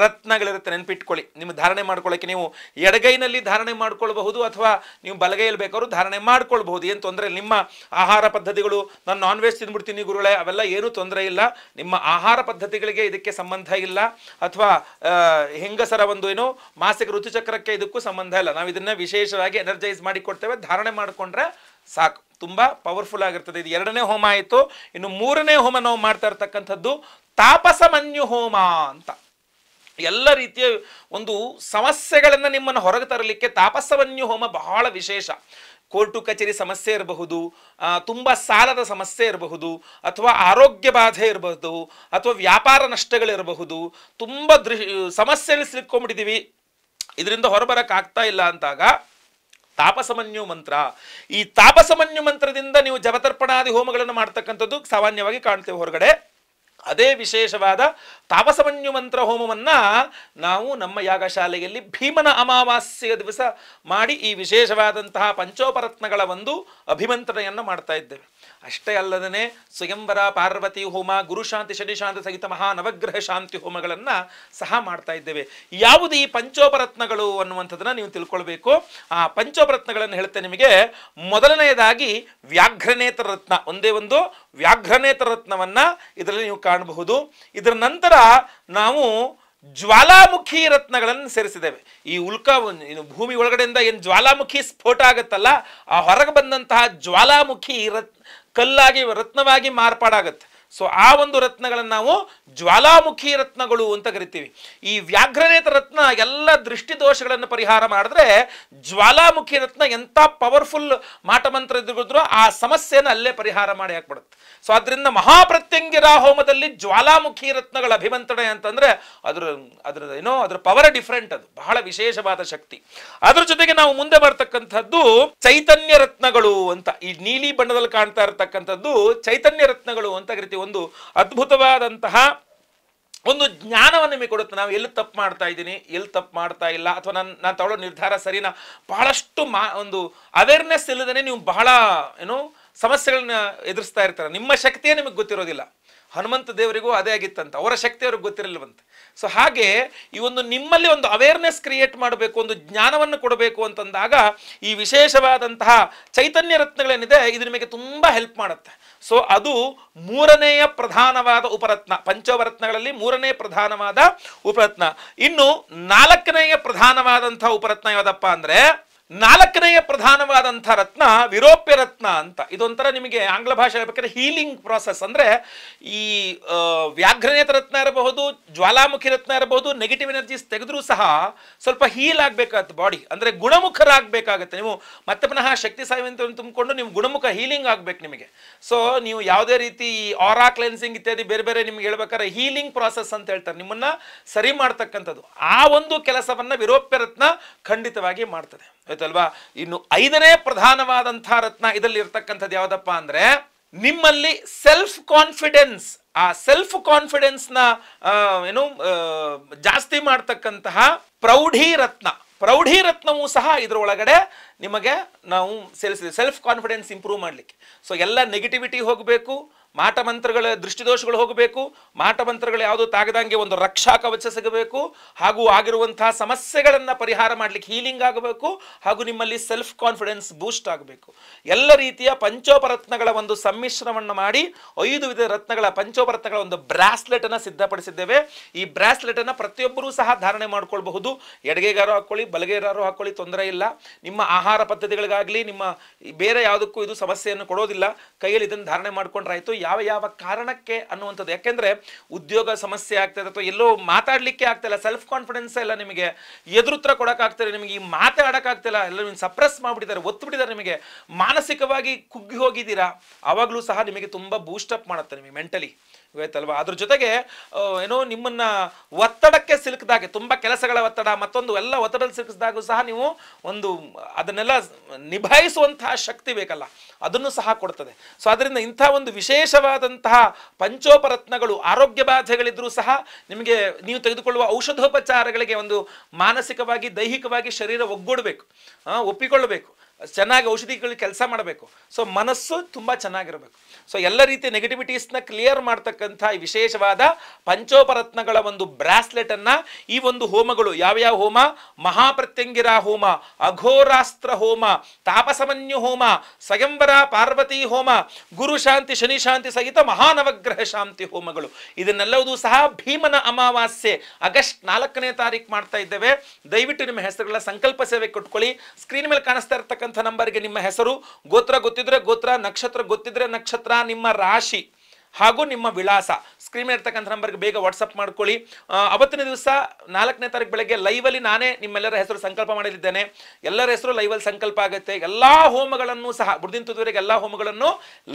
Speaker 1: ರತ್ನಗಳಿರುತ್ತೆ, ನೆನಪಿಟ್ಕೊಳ್ಳಿ. ನಿಮ್ಮ ಧಾರಣೆ ಮಾಡ್ಕೊಳ್ಳೋಕೆ ನೀವು ಎಡಗೈನಲ್ಲಿ ಧಾರಣೆ ಮಾಡ್ಕೊಳ್ಬಹುದು, ಅಥವಾ ನೀವು ಬಲಗೈಯಲ್ಲಿ ಬೇಕಾದ್ರೂ ಧಾರಣೆ ಮಾಡ್ಕೊಳ್ಬಹುದು, ಏನು ತೊಂದರೆ. ನಿಮ್ಮ ಆಹಾರ ಪದ್ಧತಿಗಳು, ನಾನು ನಾನ್ ವೆಜ್ ತಿಂದ್ಬಿಡ್ತೀನಿ ಗುರುಗಳೇ, ಅವೆಲ್ಲ ಏನೂ ತೊಂದರೆ ಇಲ್ಲ. ನಿಮ್ಮ ಆಹಾರ ಪದ್ಧತಿಗಳಿಗೆ ಇದಕ್ಕೆ ಸಂಬಂಧ ಇಲ್ಲ, ಅಥವಾ ಹೆಂಗಸರ ಒಂದು ಏನು ಮಾಸಿಕ ಋತುಚಕ್ರಕ್ಕೆ ಇದಕ್ಕೂ ಸಂಬಂಧ ಇಲ್ಲ. ನಾವು ಇದನ್ನ ವಿಶೇಷವಾಗಿ ಎನರ್ಜೈಸ್ ಮಾಡಿ ಕೊಡ್ತೇವೆ, ಧಾರಣೆ ಮಾಡಿಕೊಂಡ್ರೆ ಸಾಕು, ತುಂಬಾ ಪವರ್ಫುಲ್ ಆಗಿರ್ತದೆ. ಇದು 2ನೇ ಹೋಮ ಆಯಿತು. ಇನ್ನು 3ನೇ ಹೋಮ ನಾವು ಮಾಡ್ತಾ ಇರ್ತಕ್ಕಂಥದ್ದು ತಾಪಸಮನ್ಯು ಹೋಮ ಅಂತ. ಎಲ್ಲ ರೀತಿಯ ಒಂದು ಸಮಸ್ಯೆಗಳನ್ನು ನಿಮ್ಮನ್ನು ಹೊರಗೆ ತರಲಿಕ್ಕೆ ತಾಪಸಮನ್ಯು ಹೋಮ ಬಹಳ ವಿಶೇಷ. ಕೋರ್ಟು ಕಚೇರಿ ಸಮಸ್ಯೆ ಇರಬಹುದು, ತುಂಬ ಸಾಲದ ಸಮಸ್ಯೆ ಇರಬಹುದು, ಅಥವಾ ಆರೋಗ್ಯ ಬಾಧೆ ಇರಬಹುದು, ಅಥವಾ ವ್ಯಾಪಾರ ನಷ್ಟಗಳಿರಬಹುದು, ತುಂಬ ಸಮಸ್ಯೆಯಲ್ಲಿ ಸಿಕ್ಕೊಂಡ್ಬಿಟ್ಟಿದ್ದೀವಿ, ಇದರಿಂದ ಹೊರಬರಕ್ಕಾಗ್ತಾ ಇಲ್ಲ ಅಂತಾಗ ತಾಪಸಮನ್ಯು ಮಂತ್ರ. ಈ ತಾಪಸಮನ್ಯು ಮಂತ್ರದಿಂದ ನೀವು ಜಪತರ್ಪಣಾದಿ ಹೋಮಗಳನ್ನು ಮಾಡ್ತಕ್ಕಂಥದ್ದು ಸಾಮಾನ್ಯವಾಗಿ ಕಾಣ್ತೇವೆ ಹೊರಗಡೆ. ಅದೇ ವಿಶೇಷವಾದ ತಾಪಸಮನ್ಯು ಮಂತ್ರ ಹೋಮವನ್ನ ನಾವು ನಮ್ಮ ಯಾಗಶಾಲೆಯಲ್ಲಿ ಭೀಮನ ಅಮಾವಾಸ್ಯೆಯ ದಿವಸ ಮಾಡಿ ಈ ವಿಶೇಷವಾದಂತಹ ಪಂಚೋಪರತ್ನಗಳ ಒಂದು ಅಭಿಮಂತ್ರಣೆಯನ್ನು ಮಾಡ್ತಾ ಇದ್ದೇವೆ. ಅಷ್ಟೇ ಅಲ್ಲದೇ ಸ್ವಯಂವರ, ಪಾರ್ವತಿ ಹೋಮ, ಗುರುಶಾಂತಿ, ಶನಿಶಾಂತಿ ಸಹಿತ ಮಹಾ ನವಗ್ರಹ ಶಾಂತಿ ಹೋಮಗಳನ್ನು ಸಹ ಮಾಡ್ತಾ ಇದ್ದೇವೆ. ಯಾವುದು ಈ ಪಂಚೋಪರತ್ನಗಳು ಅನ್ನುವಂಥದ್ದನ್ನ ನೀವು ತಿಳ್ಕೊಳ್ಬೇಕು. ಆ ಪಂಚೋಪರತ್ನಗಳನ್ನು ಹೇಳ್ತೇನೆ ನಿಮಗೆ. ಮೊದಲನೆಯದಾಗಿ ವ್ಯಾಘ್ರನೇತ್ರ ರತ್ನ, ಒಂದೇ ಒಂದು ವ್ಯಾಘ್ರನೇತ್ರ ರತ್ನವನ್ನ ಇದರಲ್ಲಿ ನೀವು ಕಾಣಬಹುದು. ಇದರ ನಂತರ ನಾವು ಜ್ವಾಲಾಮುಖಿ ರತ್ನಗಳನ್ನು ಸೇರಿಸಿದ್ದೇವೆ. ಈ ಭೂಮಿ ಒಳಗಡೆಯಿಂದ ಏನು ಜ್ವಾಲಾಮುಖಿ ಸ್ಫೋಟ ಆಗುತ್ತಲ್ಲ, ಆ ಹೊರಗೆ ಬಂದಂತಹ ಜ್ವಾಲಾಮುಖಿ ಕಲ್ಲಾಗಿ ರತ್ನವಾಗಿ ಮಾರ್ಪಾಡಾಗತ್ತೆ. ಸೊ ಆ ಒಂದು ರತ್ನಗಳನ್ನು ನಾವು ಜ್ವಾಲಾಮುಖಿ ರತ್ನಗಳು ಅಂತ ಕರಿತೀವಿ. ಈ ವ್ಯಾಘ್ರನೇತ್ರ ರತ್ನ ಎಲ್ಲ ದೃಷ್ಟಿ ದೋಷಗಳನ್ನು ಪರಿಹಾರ ಮಾಡಿದ್ರೆ, ಜ್ವಾಲಾಮುಖಿ ರತ್ನ ಎಂಥ ಪವರ್ಫುಲ್ ಮಾಟಮಂತ್ರ ಇದ್ರೂ ಆ ಸಮಸ್ಯೆಯನ್ನು ಅಲ್ಲೇ ಪರಿಹಾರ ಮಾಡಿ ಹಾಕ್ಬಿಡುತ್ತೆ. ಸೊ ಅದರಿಂದ ಮಹಾಪ್ರತ್ಯಂಗಿರ ಹೋಮದಲ್ಲಿ ಜ್ವಾಲಾಮುಖಿ ರತ್ನಗಳ ಅಭಿಮಂತ್ರಣೆ ಅಂತಂದ್ರೆ ಅದರ ಪವರ್ ಡಿಫರೆಂಟ್, ಅದು ಬಹಳ ವಿಶೇಷವಾದ ಶಕ್ತಿ. ಅದ್ರ ಜೊತೆಗೆ ನಾವು ಮುಂದೆ ಬರ್ತಕ್ಕಂಥದ್ದು ಚೈತನ್ಯ ರತ್ನಗಳು ಅಂತ. ಈ ನೀಲಿ ಬಣ್ಣದಲ್ಲಿ ಕಾಣ್ತಾ ಇರತಕ್ಕಂಥದ್ದು ಚೈತನ್ಯ ರತ್ನಗಳು ಅಂತ ಕರಿತೀವಿ. ಒಂದು ಅದ್ಭುತವಾದಂತಹ ಒಂದು ಜ್ಞಾನವನ್ನು ನಿಮಗೆ ಕೊಡುತ್ತೆ. ನಾವು ಎಲ್ಲಿ ತಪ್ಪು ಮಾಡ್ತಾ ಇದ್ದೀನಿ, ಎಲ್ಲಿ ತಪ್ಪು ಮಾಡ್ತಾ ಇಲ್ಲ, ಅಥವಾ ನಾನು ತಗೊಳ್ಳೋ ನಿರ್ಧಾರ ಸರಿನಾ, ಬಹಳಷ್ಟು ಒಂದು ಅವೇರ್ನೆಸ್ ಇಲ್ಲದೇ ನೀವು ಬಹಳ ಸಮಸ್ಯೆಗಳನ್ನ ಎದುರಿಸ್ತಾ ಇರ್ತಾರೆ. ನಿಮ್ಮ ಶಕ್ತಿಯೇ ನಿಮಗೆ ಗೊತ್ತಿರೋದಿಲ್ಲ. ಹನುಮಂತ ದೇವರಿಗೂ ಅದೇ ಆಗಿತ್ತಂತ, ಅವರ ಶಕ್ತಿ ಅವ್ರಿಗೆ ಗೊತ್ತಿರಲಿಲ್ವಂತೆ. ಸೊ ಹಾಗೆ ಈ ಒಂದು ನಿಮ್ಮಲ್ಲಿ ಒಂದು ಅವೇರ್ನೆಸ್ ಕ್ರಿಯೇಟ್ ಮಾಡಬೇಕು, ಒಂದು ಜ್ಞಾನವನ್ನು ಕೊಡಬೇಕು ಅಂತಂದಾಗ ಈ ವಿಶೇಷವಾದಂತಹ ಚೈತನ್ಯ ರತ್ನಗಳೇನಿದೆ ಇದು ನಿಮಗೆ ತುಂಬ ಹೆಲ್ಪ್ ಮಾಡುತ್ತೆ. ಸೊ ಅದು ಮೂರನೆಯ ಪ್ರಧಾನವಾದ ಉಪರತ್ನ, ಪಂಚವರತ್ನಗಳಲ್ಲಿ ಮೂರನೇ ಪ್ರಧಾನವಾದ ಉಪರತ್ನ. ಇನ್ನು ನಾಲ್ಕನೆಯ ಪ್ರಧಾನವಾದಂತಹ ಉಪರತ್ನ ಯಾವುದಪ್ಪ ಅಂದರೆ, ನಾಲ್ಕನೆಯ ಪ್ರಧಾನವಾದಂಥ ರತ್ನ ವಿರೋಪ್ಯ ರತ್ನ ಅಂತ. ಇದೊಂಥರ ನಿಮಗೆ ಆಂಗ್ಲ ಭಾಷೆ ಹೇಳ್ಬೇಕಾದ್ರೆ ಹೀಲಿಂಗ್ ಪ್ರಾಸೆಸ್. ಅಂದರೆ ಈ ವ್ಯಾಘ್ರನೇತ ರತ್ನ ಇರಬಹುದು, ಜ್ವಾಲಾಮುಖಿ ರತ್ನ ಇರಬಹುದು, ನೆಗೆಟಿವ್ ಎನರ್ಜೀಸ್ ತೆಗೆದ್ರೂ ಸಹ ಸ್ವಲ್ಪ ಹೀಲ್ ಆಗಬೇಕಾಗತ್ತೆ ಬಾಡಿ, ಅಂದರೆ ಗುಣಮುಖರಾಗಬೇಕಾಗತ್ತೆ. ನೀವು ಮತ್ತೆ ಪುನಃ ಶಕ್ತಿ ಸಾಯುವಂತ ತುಂಬಿಕೊಂಡು ನೀವು ಗುಣಮುಖ ಹೀಲಿಂಗ್ ಆಗಬೇಕು ನಿಮಗೆ. ಸೊ ನೀವು ಯಾವುದೇ ರೀತಿ ಆರಾ ಕ್ಲೆನ್ಸಿಂಗ್ ಇತ್ಯಾದಿ ಬೇರೆ ಬೇರೆ ನಿಮ್ಗೆ ಹೇಳ್ಬೇಕಾದ್ರೆ ಹೀಲಿಂಗ್ ಪ್ರಾಸೆಸ್ ಅಂತ ಹೇಳ್ತಾರೆ, ನಿಮ್ಮನ್ನ ಸರಿ ಮಾಡ್ತಕ್ಕಂಥದ್ದು. ಆ ಒಂದು ಕೆಲಸವನ್ನ ವಿರೋಪ್ಯ ರತ್ನ ಖಂಡಿತವಾಗಿ ಮಾಡ್ತದೆ, ಆಯ್ತಲ್ವಾ. ಇನ್ನು ಐದನೇ ಪ್ರಧಾನವಾದಂತಹ ರತ್ನ ಇದರಲ್ಲಿ ಇರ್ತಕ್ಕಂಥದ್ದು ಯಾವುದಪ್ಪ ಅಂದ್ರೆ, ನಿಮ್ಮಲ್ಲಿ ಸೆಲ್ಫ್ ಕಾನ್ಫಿಡೆನ್ಸ್, ಆ ಸೆಲ್ಫ್ ಕಾನ್ಫಿಡೆನ್ಸ್ ನ ಜಾಸ್ತಿ ಮಾಡ್ತಕ್ಕಂತಹ ಪ್ರೌಢಿ ರತ್ನ. ಪ್ರೌಢಿ ರತ್ನವೂ ಸಹ ಇದರೊಳಗಡೆ ನಿಮಗೆ ನಾವು ಸೇರಿಸಿದ್ವಿ, ಸೆಲ್ಫ್ ಕಾನ್ಫಿಡೆನ್ಸ್ ಇಂಪ್ರೂವ್ ಮಾಡಲಿಕ್ಕೆ. ಸೊ ಎಲ್ಲ ನೆಗೆಟಿವಿಟಿ ಹೋಗಬೇಕು, ಮಾಟ ಮಂತ್ರಗಳ ದೃಷ್ಟಿದೋಷಗಳು ಹೋಗಬೇಕು, ಮಾಟ ಮಂತ್ರಗಳು ಯಾವುದು ತಾಗದಂಗೆ ಒಂದು ರಕ್ಷಾ ಕವಚ ಸಿಗಬೇಕು, ಹಾಗೂ ಆಗಿರುವಂತಹ ಸಮಸ್ಯೆಗಳನ್ನು ಪರಿಹಾರ ಮಾಡಲಿಕ್ಕೆ ಹೀಲಿಂಗ್ ಆಗಬೇಕು, ಹಾಗೂ ನಿಮ್ಮಲ್ಲಿ ಸೆಲ್ಫ್ ಕಾನ್ಫಿಡೆನ್ಸ್ ಬೂಸ್ಟ್ ಆಗಬೇಕು. ಎಲ್ಲ ರೀತಿಯ ಪಂಚೋಪರತ್ನಗಳ ಒಂದು ಸಮ್ಮಿಶ್ರಣವನ್ನು ಮಾಡಿ 5 ವಿಧ ರತ್ನಗಳ ಪಂಚೋಪರತ್ನಗಳ ಒಂದು ಬ್ರಾಸ್ಲೆಟ್ ಅನ್ನು ಸಿದ್ಧಪಡಿಸಿದ್ದೇವೆ. ಈ ಬ್ರಾಸ್ಲೆಟ್ ಅನ್ನು ಪ್ರತಿಯೊಬ್ಬರೂ ಸಹ ಧಾರಣೆ ಮಾಡ್ಕೊಳ್ಬಹುದು. ಎಡಗೈಗಾರು ಹಾಕೊಳ್ಳಿ, ಬಲಗೈಗಾರು ಹಾಕೊಳ್ಳಿ, ತೊಂದರೆ ಇಲ್ಲ. ನಿಮ್ಮ ಆಹಾರ ಪದ್ಧತಿಗಳಿಗಾಗಲಿ ನಿಮ್ಮ ಬೇರೆ ಯಾವುದಕ್ಕೂ ಇದು ಸಮಸ್ಯೆಯನ್ನು ಕೊಡೋದಿಲ್ಲ. ಕೈಯಲ್ಲಿ ಇದನ್ನು ಧಾರಣೆ ಮಾಡ್ಕೊಂಡ್ರಾಯ್ತು. ಯಾವ ಯಾವ ಕಾರಣಕ್ಕೆ ಅನ್ನುವಂಥದ್ದು, ಯಾಕೆಂದ್ರೆ ಉದ್ಯೋಗ ಸಮಸ್ಯೆ ಆಗ್ತದೆ ಅಥವಾ ಎಲ್ಲೋ ಮಾತಾಡ್ಲಿಕ್ಕೆ ಆಗ್ತಿಲ್ಲ, ಸೆಲ್ಫ್ ಕಾನ್ಫಿಡೆನ್ಸ್ ಎಲ್ಲ ನಿಮಗೆ ಎದುರುತ್ತರ ಕೊಡೋಕ್ಕಾಗ್ತಾರೆ, ನಿಮಗೆ ಈ ಮಾತಾಡೋಕ್ಕಾಗ್ತಿಲ್ಲ, ಎಲ್ಲ ನೀವು ಸಪ್ರೆಸ್ ಮಾಡಿಬಿಟ್ಟಿದ್ದಾರೆ, ಒತ್ತುಬಿಟ್ಟಿದ್ದಾರೆ, ನಿಮಗೆ ಮಾನಸಿಕವಾಗಿ ಕುಗ್ಗಿ ಹೋಗಿದ್ದೀರಾ, ಆವಾಗಲೂ ಸಹ ನಿಮಗೆ ತುಂಬ ಬೂಸ್ಟಪ್ ಮಾಡುತ್ತೆ ನಿಮಗೆ ಮೆಂಟಲಿ, ಗೊತ್ತಲ್ವಾ. ಅದ್ರ ಜೊತೆಗೆ ಏನೋ ನಿಮ್ಮನ್ನ ಒತ್ತಡಕ್ಕೆ ಸಿಲುಕಿದಾಗೆ, ತುಂಬ ಕೆಲಸಗಳ ಒತ್ತಡ ಮತ್ತೊಂದು ಎಲ್ಲ ಒತ್ತಡದಲ್ಲಿ ಸಿಲುಕಿಸಿದಾಗೂ ಸಹ ನೀವು ಒಂದು ಅದನ್ನೆಲ್ಲ ನಿಭಾಯಿಸುವಂತಹ ಶಕ್ತಿ ಬೇಕಲ್ಲ, ಅದನ್ನು ಸಹ ಕೊಡ್ತದೆ. ಸೊ ಅದರಿಂದ ಇಂಥ ಒಂದು ವಿಶೇಷವಾದಂತಹ ಪಂಚೋಪರತ್ನಗಳು ಆರೋಗ್ಯ ಬಾಧೆಗಳಿದ್ರೂ ಸಹ ನಿಮಗೆ ನೀವು ತೆಗೆದುಕೊಳ್ಳುವ ಔಷಧೋಪಚಾರಗಳಿಗೆ ಒಂದು ಮಾನಸಿಕವಾಗಿ ದೈಹಿಕವಾಗಿ ಶರೀರ ಒಗ್ಗೂಡಬೇಕು, ಒಪ್ಪಿಕೊಳ್ಳಬೇಕು, ಚೆನ್ನಾಗಿ ಔಷಧಿಗಳು ಕೆಲಸ ಮಾಡಬೇಕು. ಸೊ ಮನಸ್ಸು ತುಂಬ ಚೆನ್ನಾಗಿರಬೇಕು. ಸೊ ಎಲ್ಲ ರೀತಿಯ ನೆಗೆಟಿವಿಟೀಸ್ನ ಕ್ಲಿಯರ್ ಮಾಡ್ತಕ್ಕಂಥ ಈ ವಿಶೇಷವಾದ ಪಂಚೋಪರತ್ನಗಳ ಒಂದು ಬ್ರಾಸ್ಲೆಟ್ ಅನ್ನ ಈ ಒಂದು ಹೋಮಗಳು ಯಾವ್ಯಾವ ಹೋಮ, ಮಹಾಪ್ರತ್ಯಂಗಿರ ಹೋಮ, ಅಘೋರಾಸ್ತ್ರ ಹೋಮ, ತಾಪಸಮನ್ಯು ಹೋಮ, ಸ್ವಯಂವರ ಪಾರ್ವತಿ ಹೋಮ, ಗುರು ಶಾಂತಿ ಶನಿ ಶಾಂತಿ ಸಹಿತ ಮಹಾನವಗ್ರಹ ಶಾಂತಿ ಹೋಮಗಳು, ಇದನ್ನೆಲ್ಲವೂ ಸಹ ಭೀಮನ ಅಮಾವಾಸ್ಯೆ ಆಗಸ್ಟ್ 4ನೇ ತಾರೀಕು ಮಾಡ್ತಾ ಇದ್ದೇವೆ. ದಯವಿಟ್ಟು ನಿಮ್ಮ ಹೆಸರುಗಳ ಸಂಕಲ್ಪ ಸೇವೆ ಕೊಟ್ಕೊಳ್ಳಿ. ಸ್ಕ್ರೀನ್ ಮೇಲೆ ಕಾಣಿಸ್ತಾ ಇರ್ತಕ್ಕಂಥ ನಂಬರ್ಗೆ ನಿಮ್ಮ ಹೆಸರು, ಗೋತ್ರ ಗೊತ್ತಿದ್ರೆ ಗೋತ್ರ, ನಕ್ಷತ್ರ ಗೊತ್ತಿದ್ರೆ ನಕ್ಷತ್ರ, ನಿಮ್ಮ ರಾಶಿ ಹಾಗೂ ನಿಮ್ಮ ವಿಳಾಸ ಸ್ಕ್ರೀನ್ ಇರ್ತಕ್ಕಂಥ ನಂಬರ್ಗೆ ಬೇಗ ವಾಟ್ಸಪ್ ಮಾಡ್ಕೊಳ್ಳಿ. ಅವತ್ತಿನ ದಿವಸ 4ನೇ ತಾರೀಕು ಬೆಳಗ್ಗೆ ಲೈವಲ್ಲಿ ನಾನೇ ನಿಮ್ಮೆಲ್ಲರ ಹೆಸರು ಸಂಕಲ್ಪ ಮಾಡಲಿದ್ದೇನೆ. ಎಲ್ಲರ ಹೆಸರು ಲೈವಲ್ಲಿ ಸಂಕಲ್ಪ ಆಗುತ್ತೆ. ಎಲ್ಲ ಹೋಮಗಳನ್ನು ಸಹ ಬುಡದಿಂತುವರೆಗೆ ಎಲ್ಲ ಹೋಮಗಳನ್ನು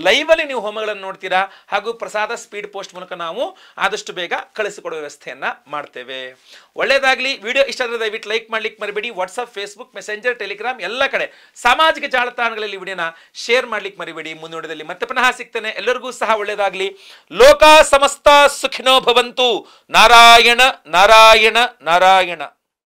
Speaker 1: ಲೈವಲ್ಲಿ ನೀವು ಹೋಮಗಳನ್ನು ನೋಡ್ತೀರಾ. ಹಾಗೂ ಪ್ರಸಾದ ಸ್ಪೀಡ್ ಪೋಸ್ಟ್ ಮೂಲಕ ನಾವು ಆದಷ್ಟು ಬೇಗ ಕಳಿಸಿಕೊಡುವ ವ್ಯವಸ್ಥೆಯನ್ನ ಮಾಡ್ತೇವೆ. ಒಳ್ಳೆಯದಾಗಲಿ. ವಿಡಿಯೋ ಇಷ್ಟ ಆದರೆ ದಯವಿಟ್ಟು ಲೈಕ್ ಮಾಡ್ಲಿಕ್ಕೆ ಮರಿಬೇಡಿ. ವಾಟ್ಸಪ್, ಫೇಸ್ಬುಕ್, ಮೆಸೆಂಜರ್, ಟೆಲಿಗ್ರಾಮ್ ಎಲ್ಲ ಕಡೆ ಸಾಮಾಜಿಕ ಜಾಲತಾಣಗಳಲ್ಲಿ ವಿಡಿಯೋನ ಶೇರ್ ಮಾಡ್ಲಿಕ್ಕೆ ಮರಿಬೇಡಿ. ಮುಂದಿನದಲ್ಲಿ ಮತ್ತೆ ಪುನಃ ಸಿಗ್ತೇನೆ. ಎಲ್ಲರಿಗೂ ಸಹ ಒಳ್ಳೆಯದಾಗಲಿ. ಲೋಕ ಸಮಸ್ತ ಸುಖಿನೋ ಭವಂತು. ನಾರಾಯಣ ನಾರಾಯಣ ನಾರಾಯಣ.